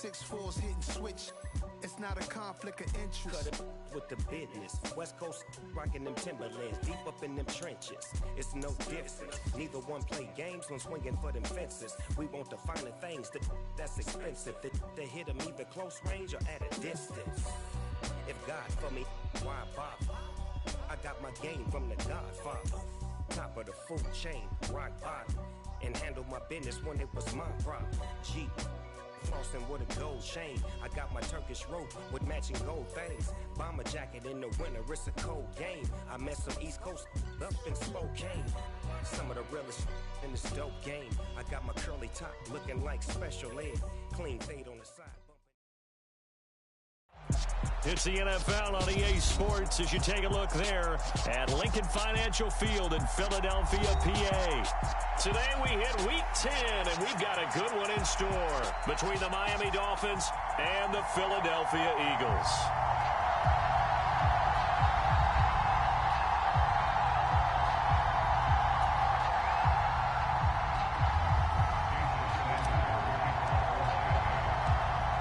6'4's hitting switch. It's not a conflict of interest. Cut it with the business. West Coast rocking them Timberlands, deep up in them trenches. It's no difference. Neither one play games when swinging for them fences. We want the finer things that's expensive. They hit them either close range or at a distance. If God for me, why bother? I got my game from the Godfather. Top of the food chain, rock bottom. And handle my business when it was my problem. G. Flossing with a gold chain. I got my Turkish rope with matching gold things. Bomber jacket in the winter, it's a cold game. I met some East Coast up in Spokane. Some of the realest in this dope game. I got my curly top looking like special ed. Clean fade on the side. It's the NFL on EA Sports as you take a look there at Lincoln Financial Field in Philadelphia, PA. Today we hit Week 10, and we've got a good one in store between the Miami Dolphins and the Philadelphia Eagles.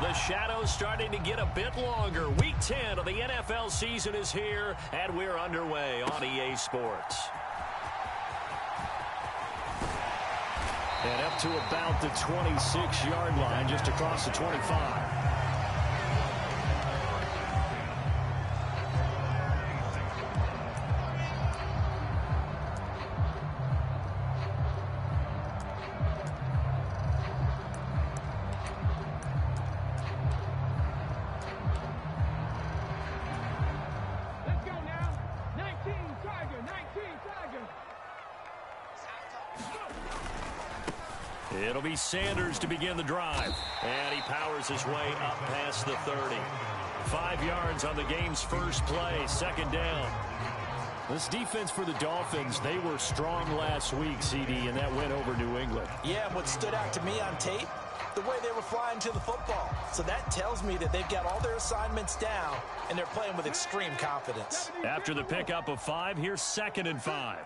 The shadow's starting to get a bit longer. Week 10 of the NFL season is here, and we're underway on EA Sports. And up to about the 26-yard line, just across the 25. It'll be Sanders to begin the drive. And he powers his way up past the 30. 5 yards on the game's first play, second down. This defense for the Dolphins, they were strong last week, CD, and that went over New England. Yeah, and what stood out to me on tape, the way they were flying to the football. So that tells me that they've got all their assignments down, and they're playing with extreme confidence. After the pickup of 5, here's 2nd and 5.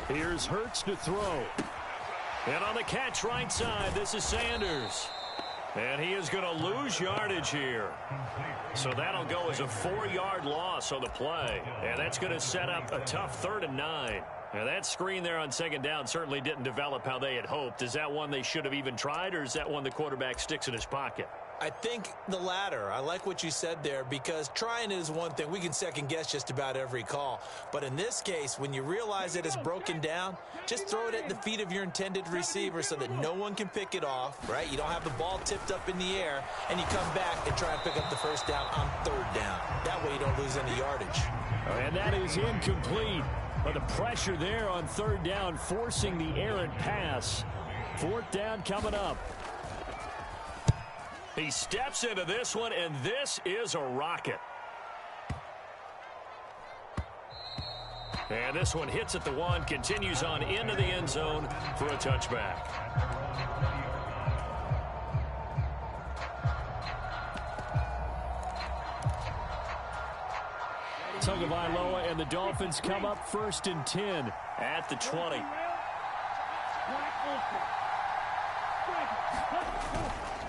Here's Hurts to throw. And on the catch right side, this is Sanders. And he is going to lose yardage here. So that'll go as a 4-yard loss on the play. And that's going to set up a tough 3rd and 9. Now that screen there on 2nd down certainly didn't develop how they had hoped. Is that one they should have even tried, or is that one the quarterback sticks in his pocket? I think the latter. I like what you said there, because trying is one thing. We can second guess just about every call. But in this case, when you realize that it's broken down, just throw it at the feet of your intended receiver so that no one can pick it off, right? You don't have the ball tipped up in the air, and you come back and try and pick up the first down on 3rd down. That way you don't lose any yardage. And that is incomplete. But the pressure there on 3rd down, forcing the errant pass. 4th down coming up. He steps into this one, and this is a rocket. And this one hits at the 1, continues on into the end zone for a touchback. Tagovailoa and the Dolphins come up 1st and 10 at the 20.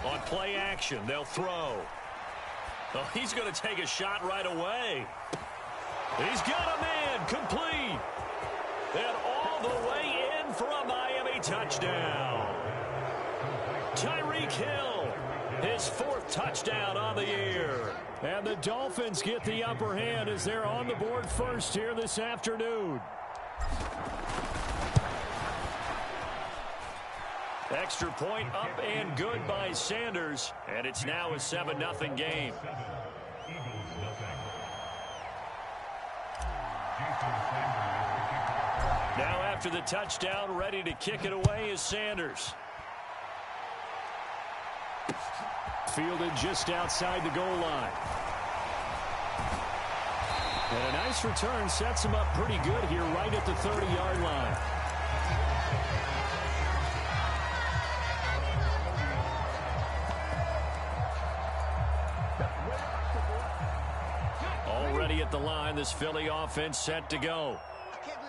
On play action, they'll throw. Oh, he's going to take a shot right away. He's got a man, complete. And all the way in for a Miami touchdown. Tyreek Hill, his 4th touchdown on the year. And the Dolphins get the upper hand as they're on the board first here this afternoon. Extra point up and good by Sanders, and it's now a 7-0 game. Now after the touchdown, ready to kick it away is Sanders. Fielded just outside the goal line. And a nice return sets him up pretty good here right at the 30-yard line. Already at the line, this Philly offense set to go.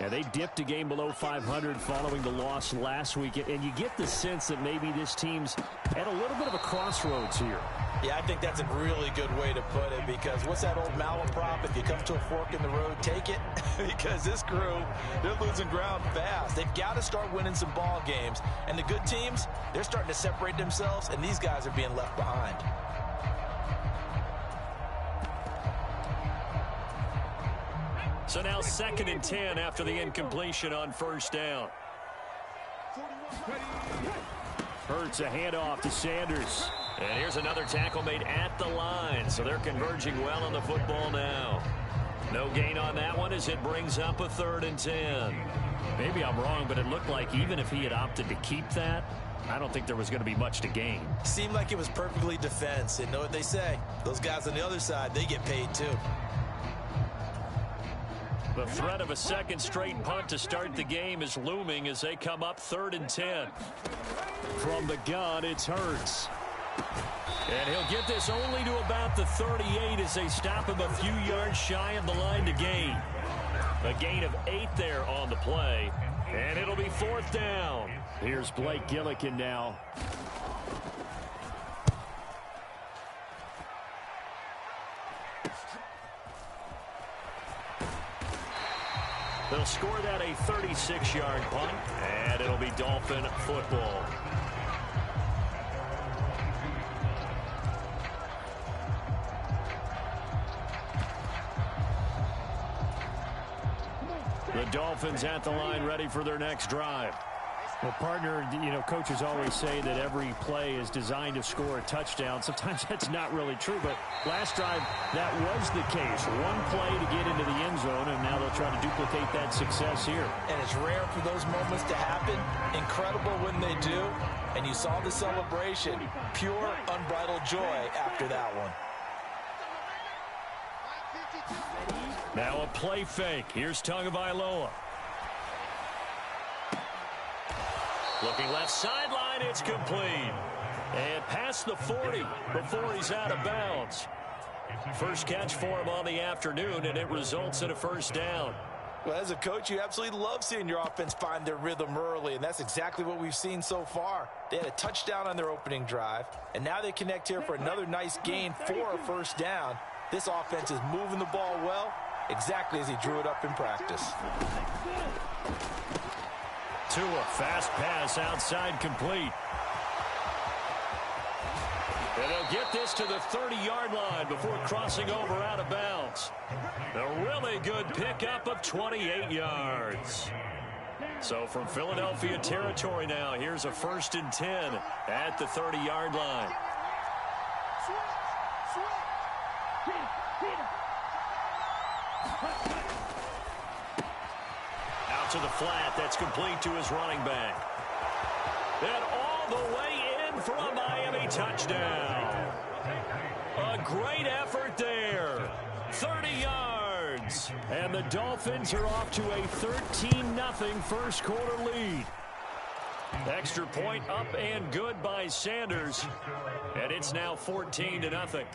And they dipped a game below 500 following the loss last week. And you get the sense that maybe this team's at a little bit of a crossroads here. Yeah, I think that's a really good way to put it, because what's that old malaprop? If you come to a fork in the road, take it. Because this crew, they're losing ground fast. They've got to start winning some ball games. And the good teams, they're starting to separate themselves, and these guys are being left behind. So now 2nd and 10 after the incompletion on first down. Hurts a handoff to Sanders. And here's another tackle made at the line. So they're converging well on the football now. No gain on that one as it brings up a 3rd and 10. Maybe I'm wrong, but it looked like even if he had opted to keep that, I don't think there was going to be much to gain. Seemed like it was perfectly defense. And know what they say? Those guys on the other side, they get paid too. The threat of a second straight punt to start the game is looming as they come up 3rd and 10. From the gun, it's Hurts. And he'll get this only to about the 38 as they stop him a few yards shy of the line to gain. A gain of 8 there on the play. And it'll be 4th down. Here's Blake Gillikin now. They'll score that a 36-yard punt, and it'll be Dolphin football. The Dolphins at the line ready for their next drive. Well, partner, coaches always say that every play is designed to score a touchdown. Sometimes that's not really true, but last drive, that was the case. One play to get into the end zone, and now they'll try to duplicate that success here. And it's rare for those moments to happen. Incredible when they do. And you saw the celebration. Pure, unbridled joy after that one. Now a play fake. Here's Tagovailoa. Looking left sideline, it's complete. And past the 40 before he's out of bounds. First catch for him on the afternoon, and it results in a first down. Well, as a coach, you absolutely love seeing your offense find their rhythm early, and that's exactly what we've seen so far. They had a touchdown on their opening drive, and now they connect here for another nice gain for a first down. This offense is moving the ball well, exactly as he drew it up in practice. Tua, fast pass outside, complete. And they'll get this to the 30-yard line before crossing over out of bounds. A really good pickup of 28 yards. So from Philadelphia territory now, here's a 1st and 10 at the 30-yard line. Out to the flat, that's complete to his running back. And all the way in for a Miami touchdown. A great effort there. 30 yards. And the Dolphins are off to a 13-0 first quarter lead. Extra point up and good by Sanders. And it's now 14-0.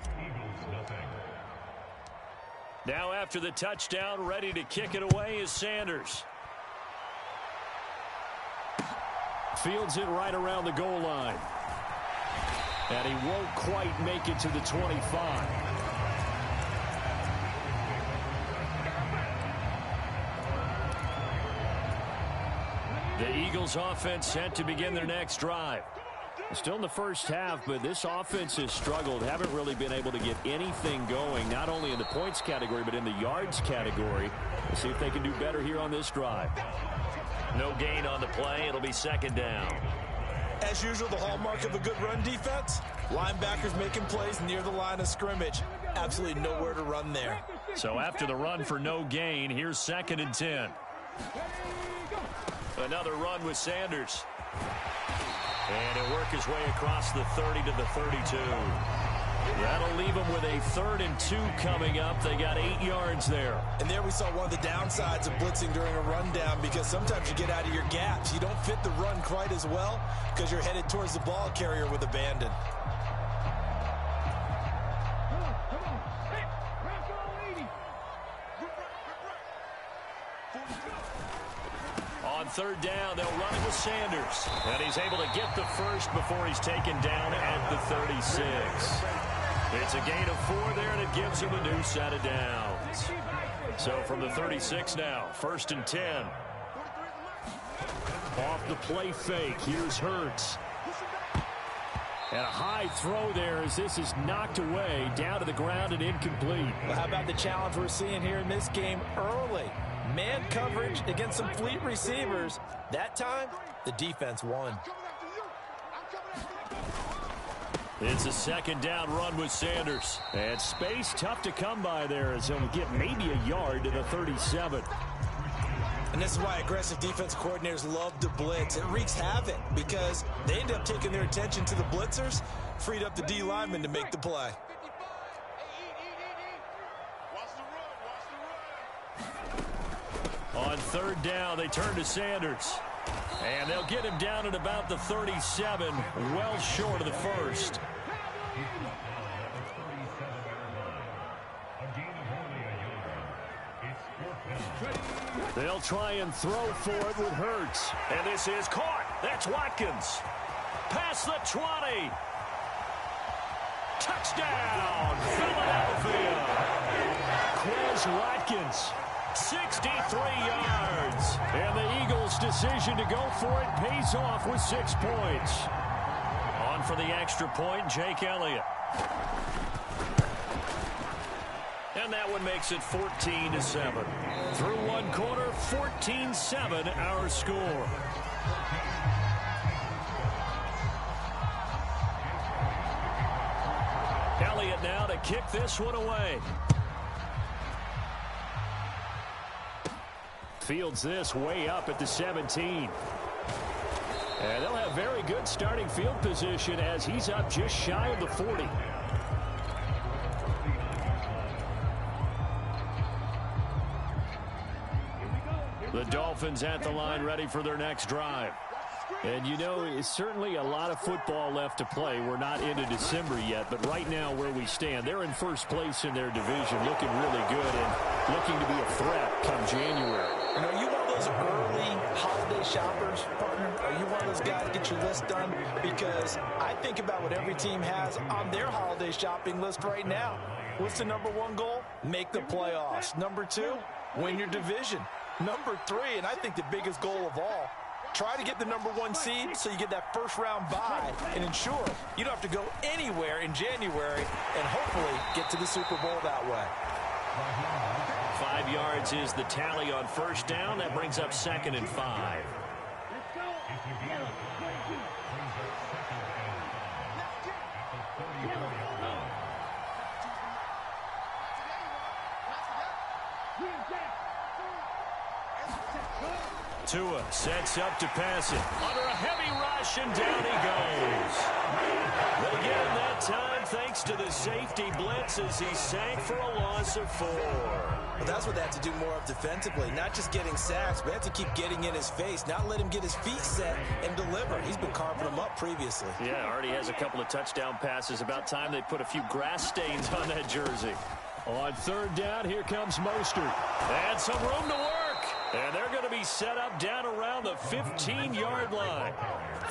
Now after the touchdown, ready to kick it away is Sanders. Fields it right around the goal line. And he won't quite make it to the 25. The Eagles offense set to begin their next drive. Still in the first half, but this offense has struggled. Haven't really been able to get anything going, not only in the points category, but in the yards category. Let's see if they can do better here on this drive. No gain on the play. It'll be 2nd down. As usual, the hallmark of a good run defense, linebackers making plays near the line of scrimmage. Absolutely nowhere to run there. So after the run for no gain, here's 2nd and 10. Another run with Sanders. And he'll work his way across the 30 to the 32. That'll leave them with a 3rd and 2 coming up. They got 8 yards there. And there we saw one of the downsides of blitzing during a rundown, because sometimes you get out of your gaps. You don't fit the run quite as well because you're headed towards the ball carrier with abandon. third down. They'll run it with Sanders. And he's able to get the first before he's taken down at the 36. It's a gain of 4 there, and it gives him a new set of downs. So from the 36 now, 1st and 10. Off the play fake, here's Hurts. And a high throw there as this is knocked away, down to the ground and incomplete. Well, how about the challenge we're seeing here in this game early? Man coverage against some fleet receivers. That time, the defense won. It's a 2nd down run with Sanders. And space tough to come by there as he'll get maybe a yard to the 37. And this is why aggressive defense coordinators love to blitz. It wreaks havoc because they end up taking their attention to the blitzers, freed up the D lineman to make the play. On 3rd down, they turn to Sanders. And they'll get him down at about the 37, well short of the first. They'll try and throw for it with Hurts. And this is caught. That's Watkins. Past the 20. Touchdown, Philadelphia. Quez Watkins, 63 yards. And the Eagles' decision to go for it pays off with 6 points. On for the extra point, Jake Elliott. And that one makes it 14-7. Through 1 quarter, 14-7 our score. Elliott now to kick this one away. Fields this way up at the 17. And they'll have very good starting field position as he's up just shy of the 40. The Dolphins at the line ready for their next drive. And you know, it's certainly a lot of football left to play. We're not into December yet, but right now where we stand, they're in first place in their division, looking really good and looking to be a threat come January. And are you one of those early holiday shoppers, partner? Are you one of those guys to get your list done? Because I think about what every team has on their holiday shopping list right now. What's the number 1 goal? Make the playoffs. Number 2, win your division. Number 3, and I think the biggest goal of all, try to get the number 1 seed so you get that first-round bye and ensure you don't have to go anywhere in January and hopefully get to the Super Bowl that way. 5 yards is the tally on 1st down. That brings up 2nd and 5. Tua sets up to pass it. Under a heavy rush, and down he goes. They get him that time thanks to the safety blitz as he sank for a loss of 4. Well, that's what they have to do more of defensively. Not just getting sacks, but they have to keep getting in his face, not let him get his feet set and deliver. He's been carving them up previously. Yeah, already has a couple of touchdown passes. About time they put a few grass stains on that jersey. On 3rd down, here comes Mostert. And some room to work. And they're going to be set up down around the 15-yard line.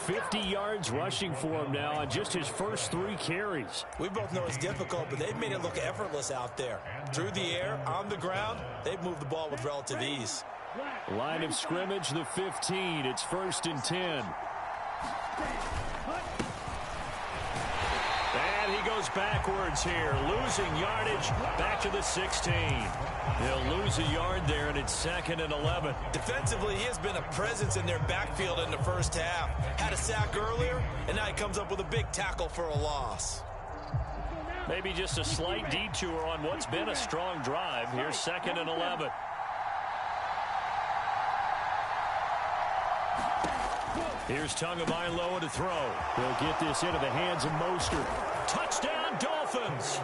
50 yards rushing for him now on just his first 3 carries. We both know it's difficult, but they've made it look effortless out there. Through the air, on the ground, they've moved the ball with relative ease. Line of scrimmage, the 15. It's 1st and 10. And he goes backwards here, losing yardage back to the 16. He'll lose a yard there, and it's 2nd and 11. Defensively, he has been a presence in their backfield in the first half. Had a sack earlier, and now he comes up with a big tackle for a loss. Maybe just a slight detour on what's been a strong drive. Here's 2nd and 11. Here's Tagovailoa to throw. He'll get this into the hands of Mostert. Touchdown, Dolphins!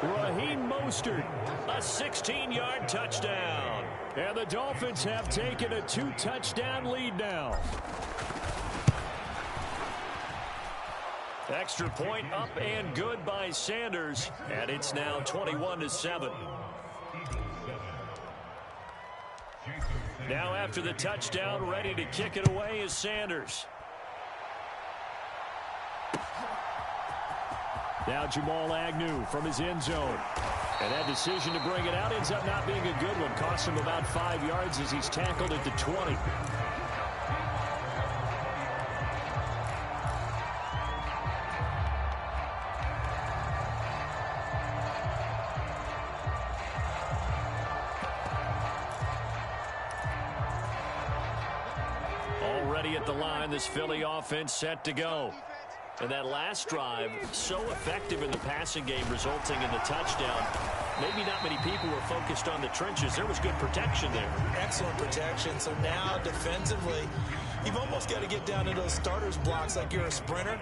Raheem Mostert, a 16-yard touchdown. And the Dolphins have taken a 2-touchdown lead now. Extra point up and good by Sanders. And it's now 21-7. Now after the touchdown, ready to kick it away is Sanders. Now Jamal Agnew from his end zone. And that decision to bring it out ends up not being a good one. Cost him about 5 yards as he's tackled at the 20. Already at the line, this Philly offense set to go. And that last drive, so effective in the passing game, resulting in the touchdown. Maybe not many people were focused on the trenches. There was good protection there. Excellent protection. So now defensively, you've almost got to get down to those starters blocks like you're a sprinter.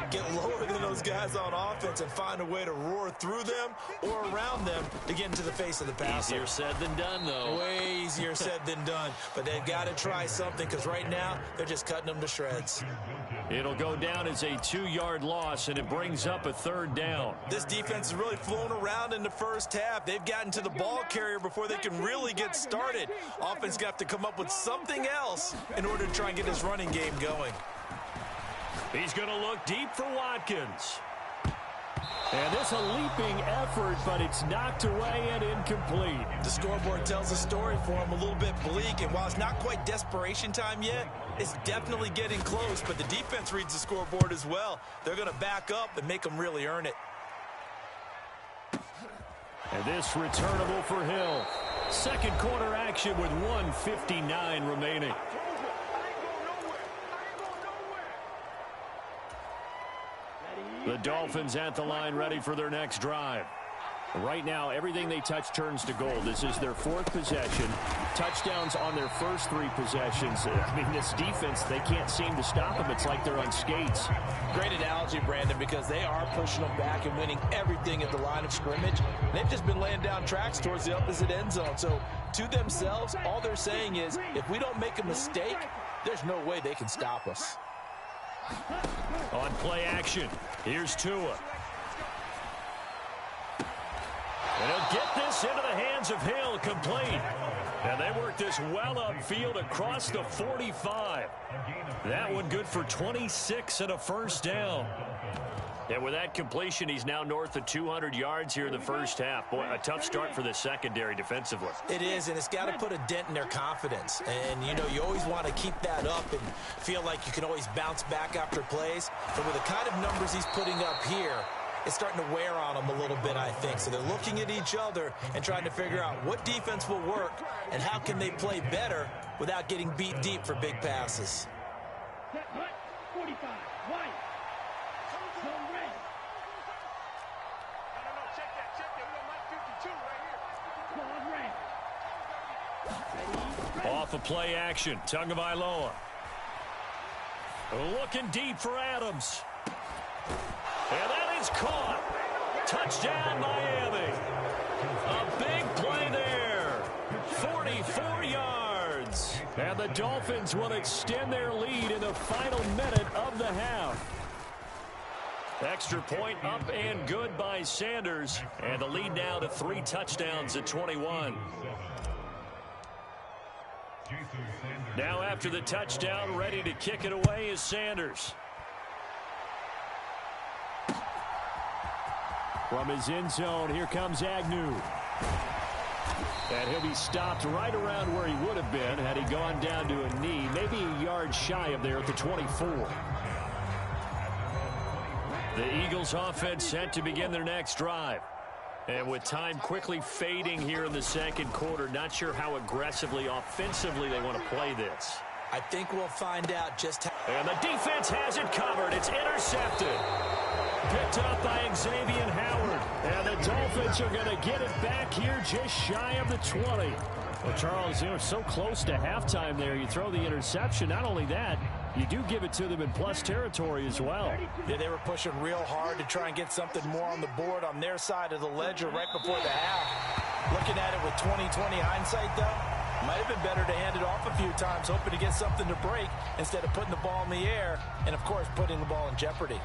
Get lower than those guys on offense and find a way to roar through them or around them to get into the face of the passer. Easier said than done, though. Way easier said than done. But they've got to try something because right now they're just cutting them to shreds. It'll go down as a 2-yard loss, and it brings up a 3rd down. This defense has really flown around in the first half. They've gotten to the ball carrier before they can really get started. Offense got to come up with something else in order to try and get his running game going. He's going to look deep for Watkins. And this a leaping effort, but it's knocked away and incomplete. The scoreboard tells a story for him a little bit bleak, and while it's not quite desperation time yet, it's definitely getting close, but the defense reads the scoreboard as well. They're going to back up and make them really earn it. And this returnable for Hill. Second quarter action with 1:59 remaining. The Dolphins at the line, ready for their next drive. Right now, everything they touch turns to gold. This is their 4th possession. Touchdowns on their first 3 possessions. I mean, this defense, they can't seem to stop them. It's like they're on skates. Great analogy, Brandon, because they are pushing them back and winning everything at the line of scrimmage. They've just been laying down tracks towards the opposite end zone. So, to themselves, all they're saying is, if we don't make a mistake, there's no way they can stop us. On play action, here's Tua. And he'll get this into the hands of Hill, complete. And they work this well upfield across the 45. That one good for 26 and a first down. And with that completion, he's now north of 200 yards here in the first half. Boy, a tough start for the secondary defensively. It is, and it's got to put a dent in their confidence. And, you know, you always want to keep that up and feel like you can always bounce back after plays. But with the kind of numbers he's putting up here, it's starting to wear on them a little bit, I think. So they're looking at each other and trying to figure out what defense will work and how can they play better without getting beat deep for big passes. 45, white. Off of play action, Tagovailoa. Looking deep for Adams. And that is caught. Touchdown, Miami. A big play there. 44 yards. And the Dolphins will extend their lead in the final minute of the half. Extra point up and good by Sanders. And the lead now to 3 touchdowns at 21. Now after the touchdown, ready to kick it away is Sanders. From his end zone, here comes Agnew. And he'll be stopped right around where he would have been had he gone down to a knee, maybe a yard shy of there at the 24. The Eagles offense set to begin their next drive. And with time quickly fading here in the second quarter, not sure how aggressively, offensively they want to play this. I think we'll find out just how. And the defense has it covered. It's intercepted. Picked up by Xavier Howard. And the Dolphins are going to get it back here just shy of the 20. Well, Charles, they were so close to halftime there. You throw the interception. Not only that, you do give it to them in plus territory as well. Yeah, they were pushing real hard to try and get something more on the board on their side of the ledger right before the half. Looking at it with 20/20 hindsight, though, might have been better to hand it off a few times, hoping to get something to break instead of putting the ball in the air and, of course, putting the ball in jeopardy.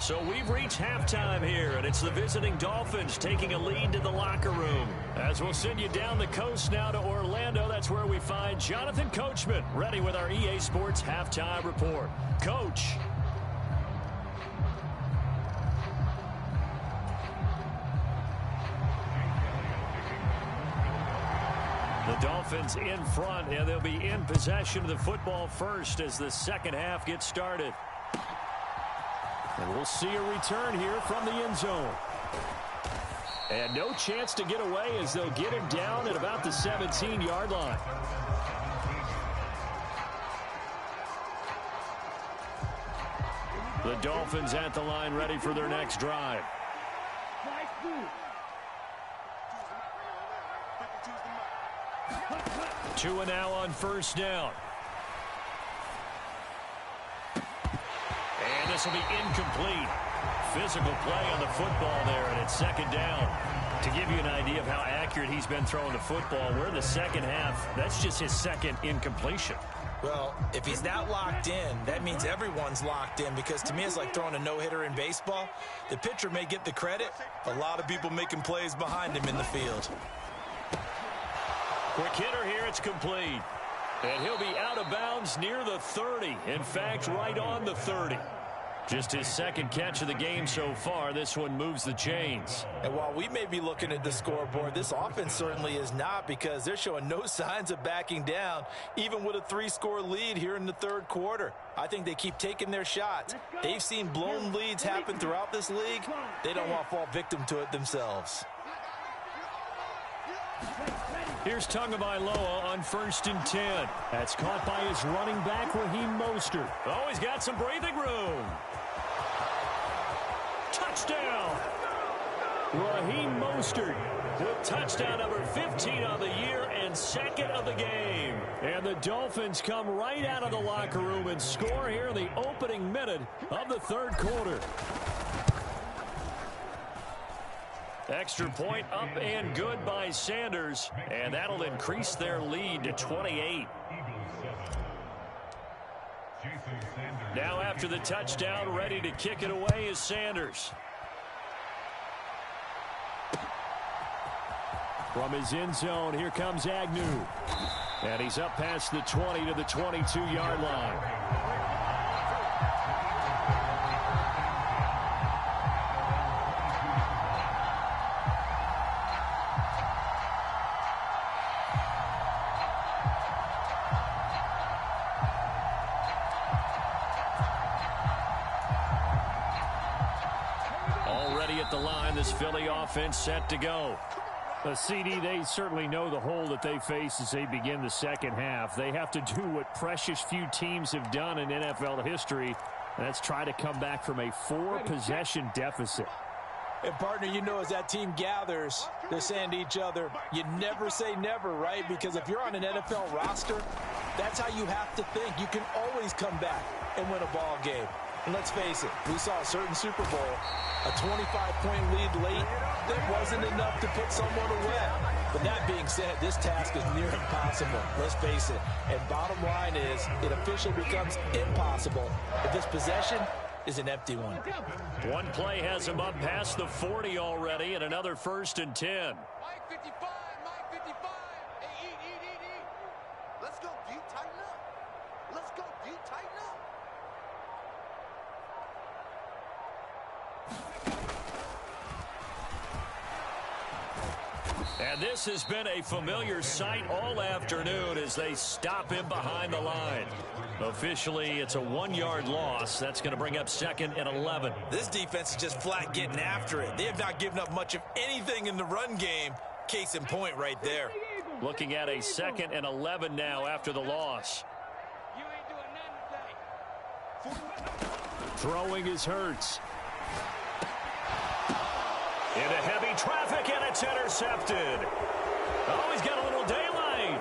So we've reached halftime here, and it's the visiting Dolphins taking a lead to the locker room. As we'll send you down the coast now to Orlando, that's where we find Jonathan Coachman, ready with our EA Sports halftime report. Coach. The Dolphins in front, and they'll be in possession of the football first as the second half gets started. And we'll see a return here from the end zone. And no chance to get away as they'll get him down at about the 17-yard line. The Dolphins at the line ready for their next drive. Two and now on first down. And this will be incomplete. Physical play on the football there, and it's second down. To give you an idea of how accurate he's been throwing the football, we're in the second half. That's just his second incompletion. Well, if he's not locked in, that means everyone's locked in, because to me it's like throwing a no-hitter in baseball. The pitcher may get the credit. A lot of people making plays behind him in the field. Quick hitter here, it's complete. And he'll be out of bounds near the 30. In fact, right on the 30. Just his second catch of the game so far. This one moves the chains. And while we may be looking at the scoreboard, this offense certainly is not, because they're showing no signs of backing down, even with a 3-score lead here in the third quarter. I think they keep taking their shots. They've seen blown leads happen throughout this league. They don't want to fall victim to it themselves. Here's Tagovailoa on 1st and 10. That's caught by his running back, Raheem Mostert. Oh, he's got some breathing room. Touchdown! Raheem Mostert with touchdown number 15 on the year and second of the game. And the Dolphins come right out of the locker room and score here in the opening minute of the third quarter. Extra point up and good by Sanders, and that'll increase their lead to 28. Now after the touchdown, ready to kick it away is Sanders. From his end zone, here comes Agnew. And he's up past the 20 to the 22-yard line. At the line, this Philly offense set to go. CD, they certainly know the hole that they face as they begin the second half. They have to do what precious few teams have done in NFL history, and that's try to come back from a 4-possession deficit. And, partner, you know, as that team gathers, they're saying to each other, you never say never, right? Because if you're on an NFL roster, that's how you have to think. You can always come back and win a ball game. And let's face it, we saw a certain Super Bowl, a 25-point lead late, that wasn't enough to put someone away. But that being said, this task is near impossible. Let's face it. And bottom line is, it officially becomes impossible if this possession is an empty one. One play has him up past the 40 already, and another 1st and 10. Mike 55, Mike 55. Hey, eat. Let's go, dude, tighten up. Let's go, dude, tighten up. And this has been a familiar sight all afternoon as they stop him behind the line. Officially, it's a 1-yard loss. That's going to bring up 2nd and 11. This defense is just flat getting after it. They have not given up much of anything in the run game. Case in point right there. Looking at a 2nd and 11 now after the loss. You ain't doing nothing today. Throwing is Hurts. Into heavy traffic, and it's intercepted. Oh, he's got a little daylight.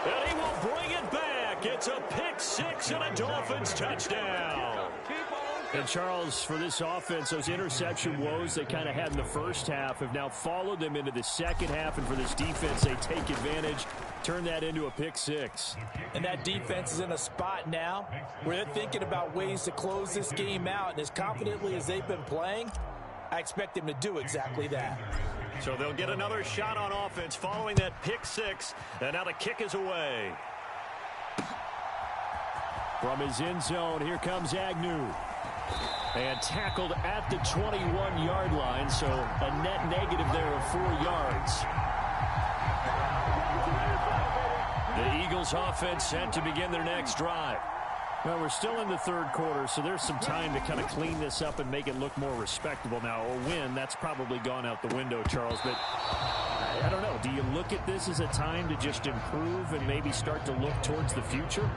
And he will bring it back. It's a pick 6 and a Dolphins touchdown. Keep on And Charles, for this offense, those interception woes they kind of had in the first half have now followed them into the second half. And for this defense, they take advantage, turn that into a pick six. And that defense is in a spot now where they're thinking about ways to close this game out. And as confidently as they've been playing, I expect them to do exactly that. So they'll get another shot on offense following that pick six. And now the kick is away. From his end zone, here comes Agnew. And tackled at the 21-yard line, so a net negative there of 4 yards. The Eagles offense set to begin their next drive. Well, we're still in the third quarter, so there's some time to kind of clean this up and make it look more respectable now. A win, that's probably gone out the window, Charles. But I don't know. Do you look at this as a time to just improve and maybe start to look towards the future?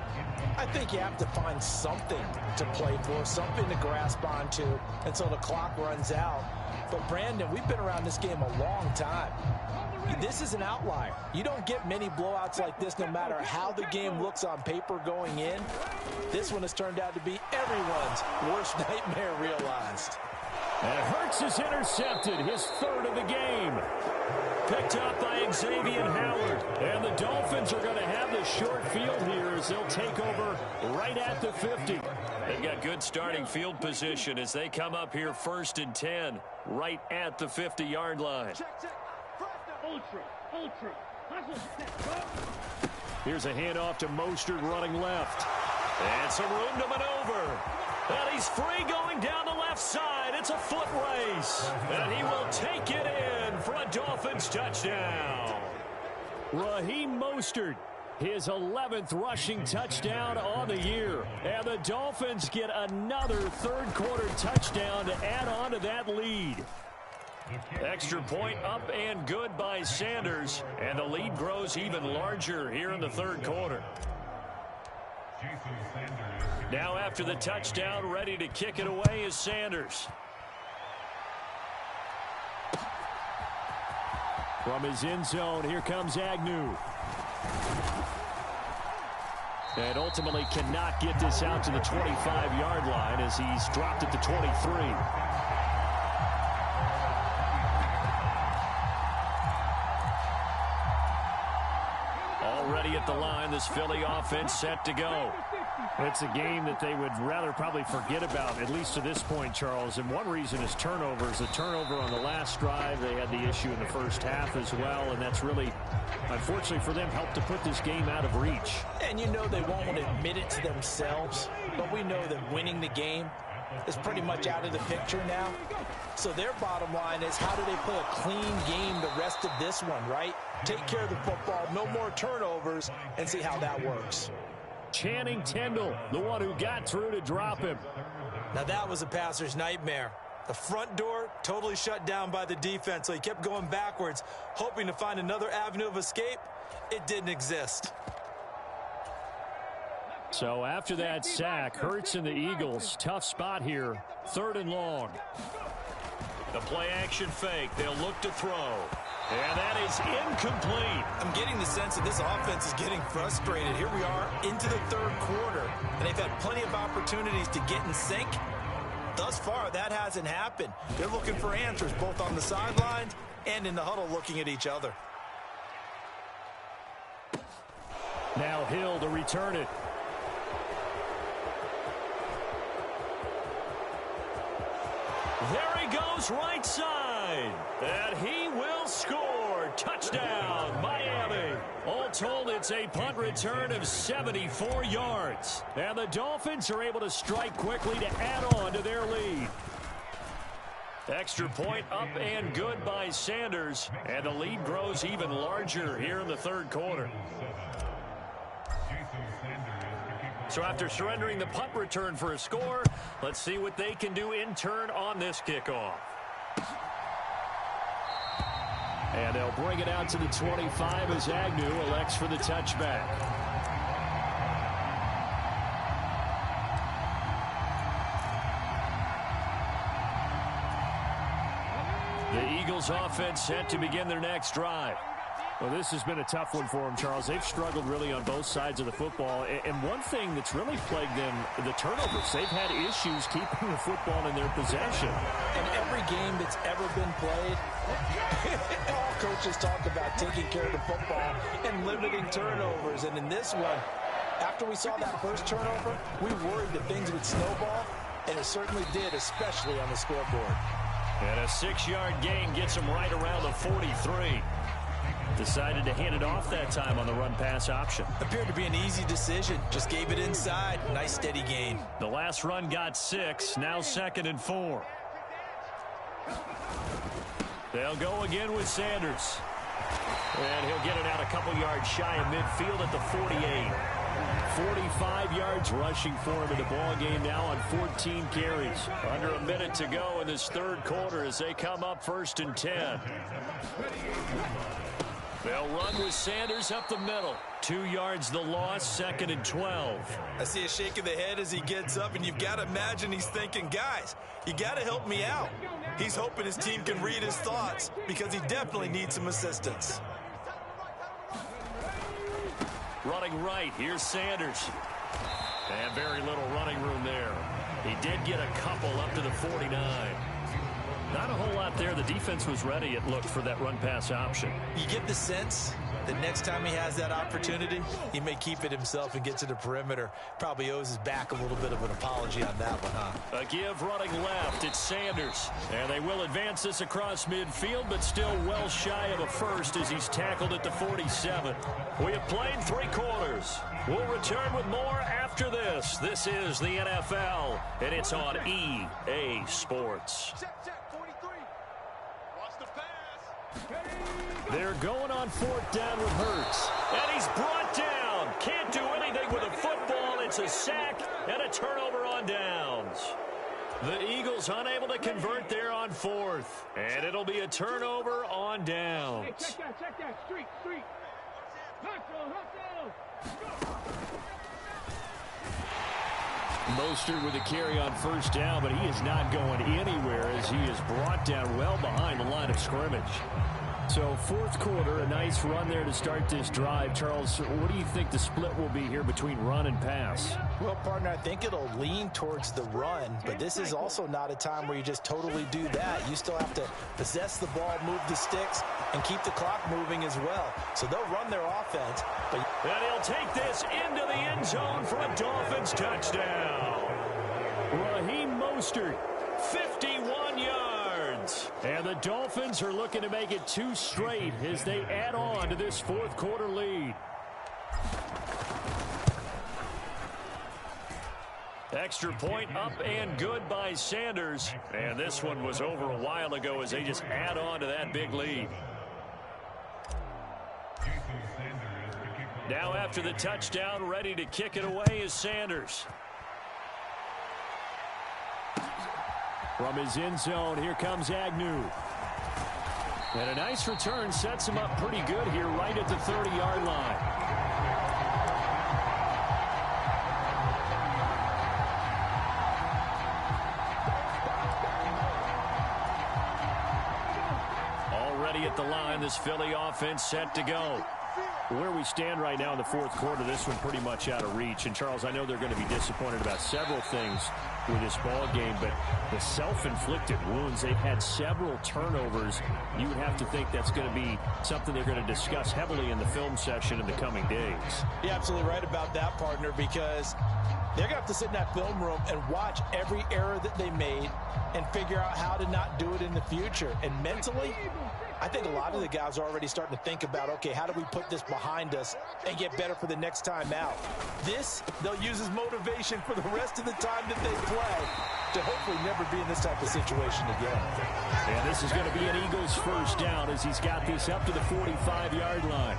I think you have to find something to play for, something to grasp onto until the clock runs out. But, Brandon, we've been around this game a long time. This is an outlier. You don't get many blowouts like this no matter how the game looks on paper going in. This one has turned out to be everyone's worst nightmare realized. And Hurts is intercepted, his third of the game. Picked up by Xavier Howard. And the Dolphins are going to have the short field here as they'll take over right at the 50. They've got good starting field position as they come up here 1st and 10, right at the 50-yard line. Ultra. Here's a handoff to Mostert running left. And some room to maneuver. And he's free going down the left side. It's a foot race. And he will take it in for a Dolphins touchdown. Raheem Mostert, his 11th rushing touchdown on the year. And the Dolphins get another third-quarter touchdown to add on to that lead. Extra point up and good by Sanders. And the lead grows even larger here in the third quarter. Now after the touchdown, ready to kick it away is Sanders. From his end zone, here comes Agnew. And ultimately cannot get this out to the 25-yard line as he's dropped at the 23. Already at the line, this Philly offense set to go. It's a game that they would rather probably forget about, at least to this point, Charles. And one reason is turnovers. A turnover on the last drive. They had the issue in the first half as well, and that's really, unfortunately for them, helped to put this game out of reach. And you know they won't admit it to themselves, but we know that winning the game is pretty much out of the picture now. So their bottom line is, how do they play a clean game the rest of this one, right? Take care of the football, no more turnovers, and see how that works. Channing Tindall, the one who got through to drop him. Now that was a passer's nightmare. The front door totally shut down by the defense, so he kept going backwards, hoping to find another avenue of escape. It didn't exist. So after that sack, Hurts and the Eagles, tough spot here, 3rd and long. The play action fake, they'll look to throw. And that is incomplete. I'm getting the sense that this offense is getting frustrated. Here we are into the third quarter, and they've had plenty of opportunities to get in sync. Thus far, that hasn't happened. They're looking for answers both on the sidelines and in the huddle looking at each other. Now Hill to return it. There he goes right side. And he will score. Touchdown, Miami. All told, it's a punt return of 74 yards. And the Dolphins are able to strike quickly to add on to their lead. Extra point up and good by Sanders. And the lead grows even larger here in the third quarter. So after surrendering the punt return for a score, let's see what they can do in turn on this kickoff. And they'll bring it out to the 25 as Agnew elects for the touchback. The Eagles offense set to begin their next drive. Well, this has been a tough one for them, Charles. They've struggled really on both sides of the football. And one thing that's really plagued them, the turnovers. They've had issues keeping the football in their possession. In every game that's ever been played, all coaches talk about taking care of the football and limiting turnovers. And in this one, after we saw that first turnover, we worried that things would snowball, and it certainly did, especially on the scoreboard. And a 6-yard gain gets them right around the 43. Decided to hand it off that time on the run-pass option. Appeared to be an easy decision. Just gave it inside. Nice, steady gain. The last run got 6. Now 2nd and 4. They'll go again with Sanders. And he'll get it out a couple yards shy of midfield at the 48. 45 yards rushing for him in the ball game now on 14 carries. Under a minute to go in this third quarter as they come up 1st and 10. They'll run with Sanders up the middle. 2 yards the loss, 2nd and 12. I see a shake of the head as he gets up, and you've got to imagine he's thinking, guys, you got to help me out. He's hoping his team can read his thoughts because he definitely needs some assistance. Running right, here's Sanders. And very little running room there. He did get a couple up to the 49. Not a whole lot there. The defense was ready, it looked, for that run-pass option. You get the sense that next time he has that opportunity, he may keep it himself and get to the perimeter. Probably owes his back a little bit of an apology on that one, huh? A give running left. It's Sanders. And they will advance this across midfield, but still well shy of a first as he's tackled at the 47. We have played 3 quarters. We'll return with more after this. This is the NFL, and it's on EA Sports. They're going on 4th down with Hurts. And he's brought down. Can't do anything with a football. It's a sack and a turnover on downs. The Eagles unable to convert there on 4th. And it'll be a turnover on downs. Hey, check that. Street. Hustle. Mostert with a carry on 1st down, but he is not going anywhere as he is brought down well behind the line of scrimmage. So 4th quarter, a nice run there to start this drive. Charles, what do you think the split will be here between run and pass? Well, partner, I think it'll lean towards the run, but this is also not a time where you just totally do that. You still have to possess the ball, move the sticks, and keep the clock moving as well. So they'll run their offense. And he'll take this into the end zone for a Dolphins touchdown. Raheem Mostert, 51 yards. And the Dolphins are looking to make it 2 straight as they add on to this 4th quarter lead. Extra point up and good by Sanders. And this one was over a while ago as they just add on to that big lead. Now after the touchdown, ready to kick it away is Sanders. From his end zone, here comes Agnew. And a nice return sets him up pretty good here right at the 30-yard line. Already at the line, this Philly offense set to go. Where we stand right now in the 4th quarter, this one pretty much out of reach. And, Charles, I know they're going to be disappointed about several things with this ball game, but the self-inflicted wounds, they've had several turnovers. You would have to think that's going to be something they're going to discuss heavily in the film session in the coming days. You're absolutely right about that, partner, because they're going to have to sit in that film room and watch every error that they made and figure out how to not do it in the future. And mentally, I think a lot of the guys are already starting to think about, okay, how do we put this behind us and get better for the next time out? This, they'll use as motivation for the rest of the time that they play to hopefully never be in this type of situation again. And this is going to be an Eagles 1st down as he's got this up to the 45-yard line.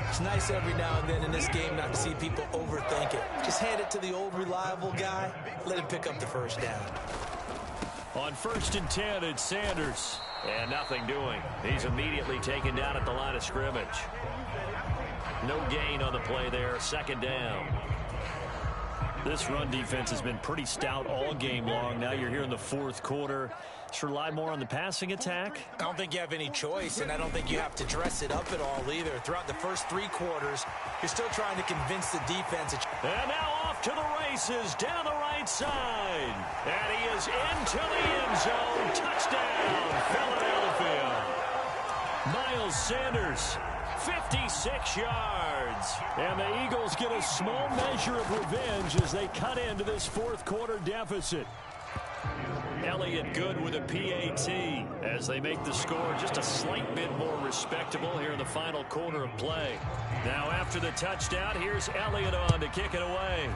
It's nice every now and then in this game not to see people overthink it. Just hand it to the old reliable guy. Let him pick up the 1st down. On 1st and 10, it's Sanders. And nothing doing. He's immediately taken down at the line of scrimmage. No gain on the play there. 2nd down. This run defense has been pretty stout all game long. Now you're here in the fourth quarter. Should rely more on the passing attack? I don't think you have any choice, and I don't think you have to dress it up at all either. Throughout the first 3 quarters, you're still trying to convince the defense. And now off to the races down the right side. And he is into the end zone. Touchdown, Philadelphia. Miles Sanders, 56 yards. And the Eagles get a small measure of revenge as they cut into this fourth quarter deficit. Elliott good with a PAT as they make the score just a slight bit more respectable here in the final quarter of play. Now after the touchdown, here's Elliott on to kick it away.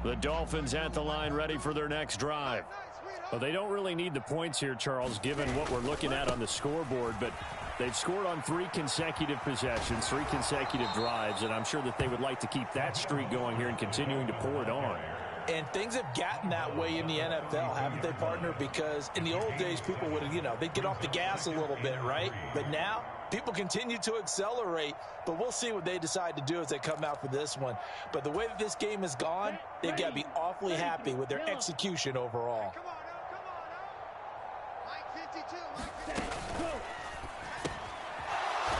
The Dolphins at the line ready for their next drive. Well, they don't really need the points here, Charles, given what we're looking at on the scoreboard, but they've scored on 3 consecutive possessions, 3 consecutive drives, and I'm sure that they would like to keep that streak going here and continuing to pour it on. And things have gotten that way in the NFL, haven't they, partner? Because in the old days, people would, they'd get off the gas a little bit, right? But now, people continue to accelerate, but we'll see what they decide to do as they come out for this one. But the way that this game has gone, they've got to be awfully happy with their execution overall. Come on now. Mike 52, Mike 52.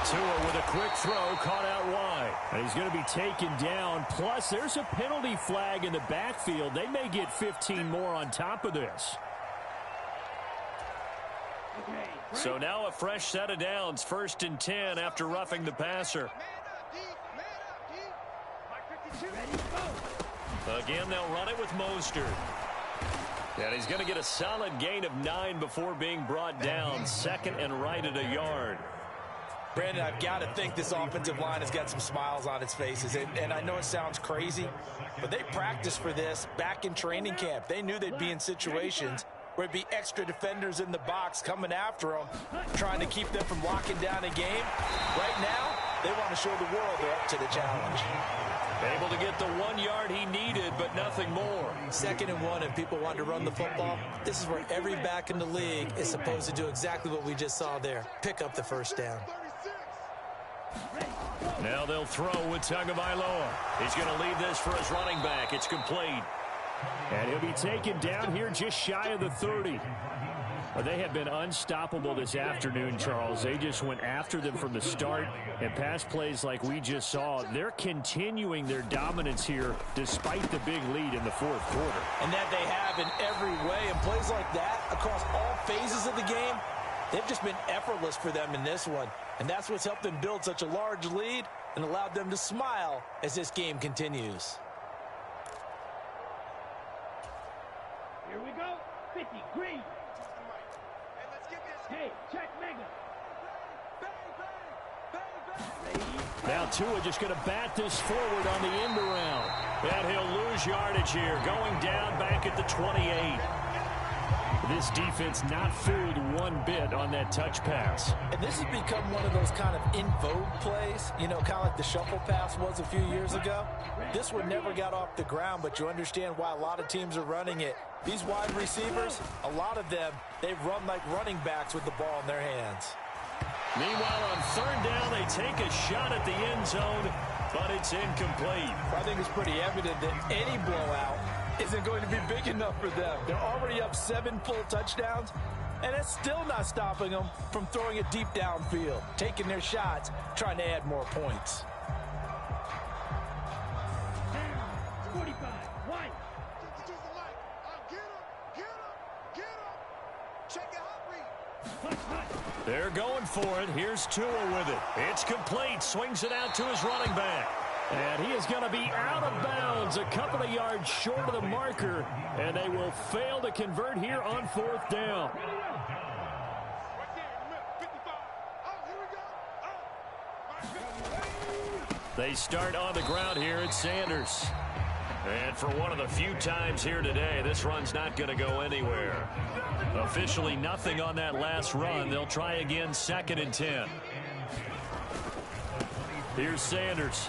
Tua with a quick throw, caught out wide. And he's going to be taken down. Plus, there's a penalty flag in the backfield. They may get 15 more on top of this. So now a fresh set of downs, 1st and 10 after roughing the passer. Again, they'll run it with Mostert. And he's going to get a solid gain of 9 before being brought down. 2nd and right at a yard. Brandon, I've got to think this offensive line has got some smiles on its faces. And I know it sounds crazy, but they practiced for this back in training camp. They knew they'd be in situations where it'd be extra defenders in the box coming after them, trying to keep them from locking down a game. Right now, they want to show the world they're up to the challenge. Able to get the 1 yard he needed, but nothing more. 2nd and 1, and people want to run the football. This is where every back in the league is supposed to do exactly what we just saw there. Pick up the first down. Now they'll throw with Tagovailoa. He's going to leave this for his running back. It's complete. And he'll be taken down here just shy of the 30. Well, they have been unstoppable this afternoon, Charles. They just went after them from the start, and pass plays like we just saw. They're continuing their dominance here despite the big lead in the fourth quarter. And that they have in every way. And plays like that across all phases of the game, they've just been effortless for them in this one. And that's what's helped them build such a large lead and allowed them to smile as this game continues. Here we go. 50, green. Hey, check mega. Now Tua just going to bat this forward on the end around. And he'll lose yardage here, going down back at the 28. This defense not fooled one bit on that touch pass. And this has become one of those kind of in vogue plays, kind of like the shuffle pass was a few years ago. This one never got off the ground, but you understand why a lot of teams are running it. These wide receivers, a lot of them, they run like running backs with the ball in their hands. Meanwhile, on 3rd down, they take a shot at the end zone, but it's incomplete. I think it's pretty evident that any blowout isn't going to be big enough for them. They're already up 7 full touchdowns, and it's still not stopping them from throwing it deep downfield, taking their shots, trying to add more points. 45, white. They're going for it. Here's Tua with it. It's complete. Swings it out to his running back. And he is going to be out of bounds a couple of yards short of the marker. And they will fail to convert here on 4th down. They start on the ground here at Sanders. And for one of the few times here today, this run's not going to go anywhere. Officially nothing on that last run. They'll try again, 2nd and 10. Here's Sanders.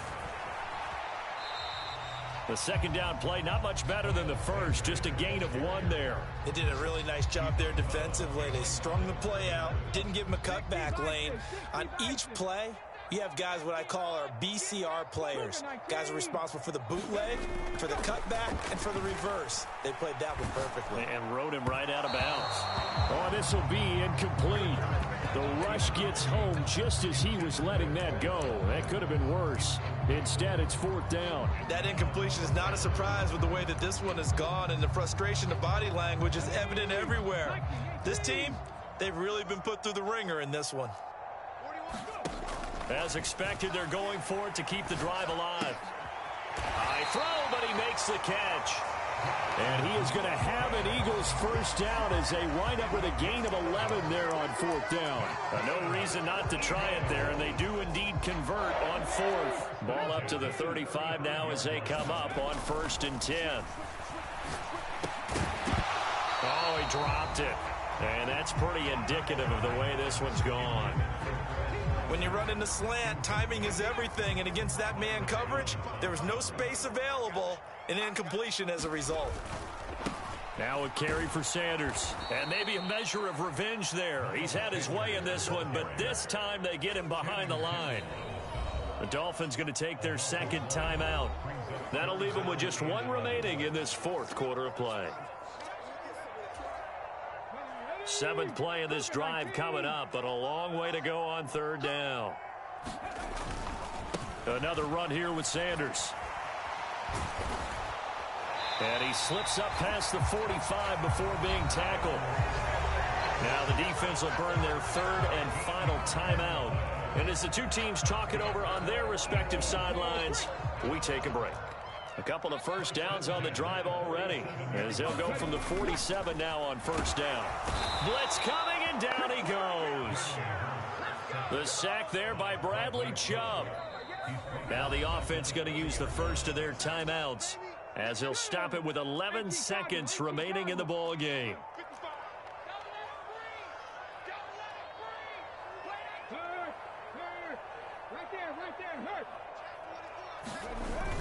The second down play, not much better than the first, just a gain of 1 there. They did a really nice job there defensively. They strung the play out, didn't give him a cutback lane. On each play, you have guys what I call our BCR players. Guys are responsible for the bootleg, for the cutback, and for the reverse. They played that one perfectly. And rode him right out of bounds. Oh, this will be incomplete. The rush gets home just as he was letting that go. That could have been worse. Instead, it's 4th down. That incompletion is not a surprise with the way that this one has gone, and the frustration of body language is evident everywhere. This team, they've really been put through the ringer in this one. As expected, they're going for it to keep the drive alive. High throw, but he makes the catch. And he is going to have an Eagles first down as they wind up with a gain of 11 there on 4th down. No reason not to try it there, and they do indeed convert on 4th. Ball up to the 35 now as they come up on 1st and 10. Oh, he dropped it. And that's pretty indicative of the way this one's gone. When you run in the slant, timing is everything, and against that man coverage, there was no space available, and incompletion as a result. Now a carry for Sanders, and maybe a measure of revenge there. He's had his way in this one, but this time they get him behind the line. The Dolphins going to take their second timeout. That'll leave them with just 1 remaining in this 4th quarter of play. 7th play of this drive coming up, but a long way to go on 3rd down. Another run here with Sanders. And he slips up past the 45 before being tackled. Now the defense will burn their 3rd and final timeout. And as the two teams talk it over on their respective sidelines, we take a break. A couple of first downs on the drive already, as they'll go from the 47 now on 1st down. Blitz coming, and down he goes. The sack there by Bradley Chubb. Now the offense going to use the first of their timeouts, as they'll stop it with 11 seconds remaining in the ball game.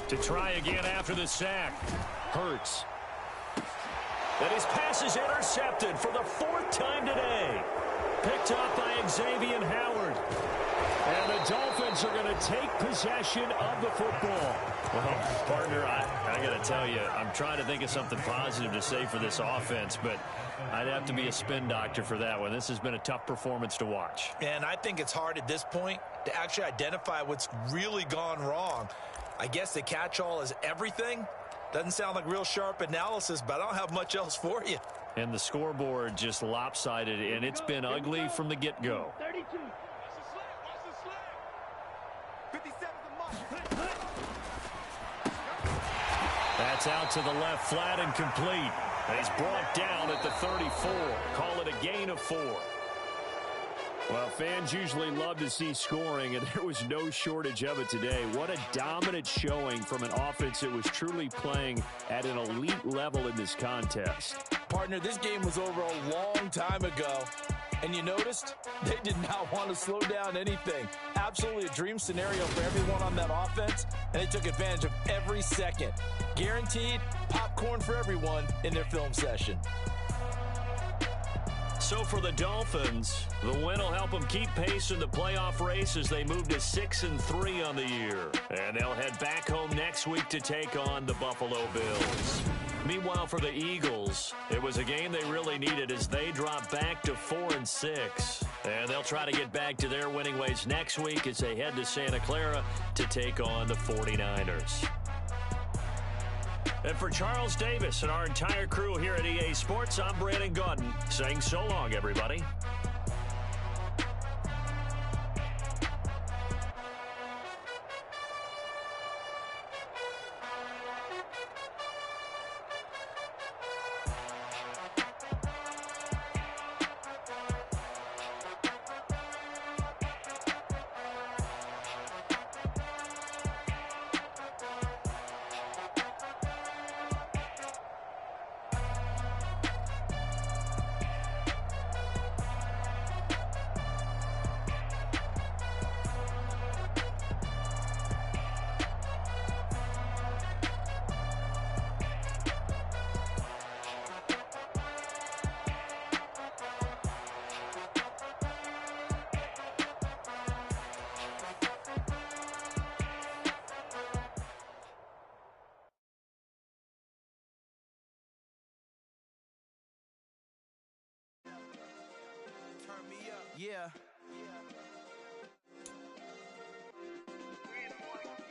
To try again after the sack. Hurts. And his pass is intercepted for the 4th time today. Picked up by Xavier Howard. And the Dolphins are going to take possession of the football. Well, partner, I got to tell you, I'm trying to think of something positive to say for this offense, but I'd have to be a spin doctor for that one. This has been a tough performance to watch. And I think it's hard at this point to actually identify what's really gone wrong. I guess the catch-all is everything. Doesn't sound like real sharp analysis, but I don't have much else for you. And the scoreboard just lopsided, and it's been ugly from the get-go. 32. That's out to the left, flat and complete. And he's brought down at the 34. Call it a gain of 4. Well, fans usually love to see scoring, and there was no shortage of it today. What a dominant showing from an offense that was truly playing at an elite level in this contest. Partner, this game was over a long time ago, and you noticed they did not want to slow down anything. Absolutely a dream scenario for everyone on that offense, and they took advantage of every second. Guaranteed popcorn for everyone in their film session. So for the Dolphins, the win will help them keep pace in the playoff race as they move to 6-3 on the year. And they'll head back home next week to take on the Buffalo Bills. Meanwhile, for the Eagles, it was a game they really needed as they drop back to 4-6. And they'll try to get back to their winning ways next week as they head to Santa Clara to take on the 49ers. And for Charles Davis and our entire crew here at EA Sports, I'm Brandon Gaudin saying so long, everybody.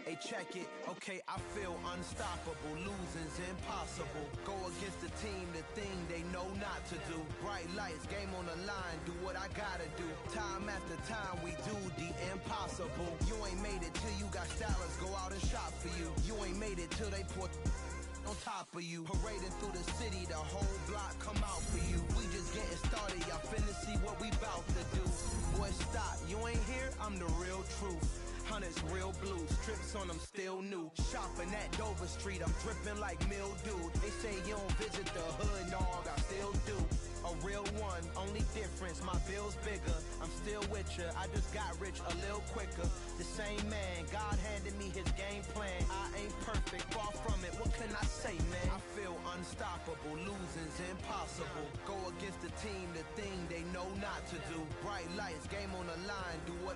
Hey, check it, okay, I feel unstoppable, losing's impossible. Go against the team, the thing they know not to do. Bright lights, game on the line, do what I gotta do. Time after time, we do the impossible. You ain't made it till you got stylists go out and shop for you. You ain't made it till they pour on top of you. Parading through the city, the whole block come out for you. We just getting started, y'all finna see what we bout to do. Boy, stop, you ain't here, I'm the real truth. Hunters real blue, strips on them still new. Shopping at Dover Street, I'm dripping like mildew. They say you don't visit the hood, dog, I still do. A real one, only difference, my bill's bigger. I'm still with ya, I just got rich a little quicker. The same man, God handed me his game plan. I ain't perfect, far from it, what can I say, man? I feel unstoppable, losing's impossible. Go against the team, the thing they know not to do. Bright lights, game on the line, do what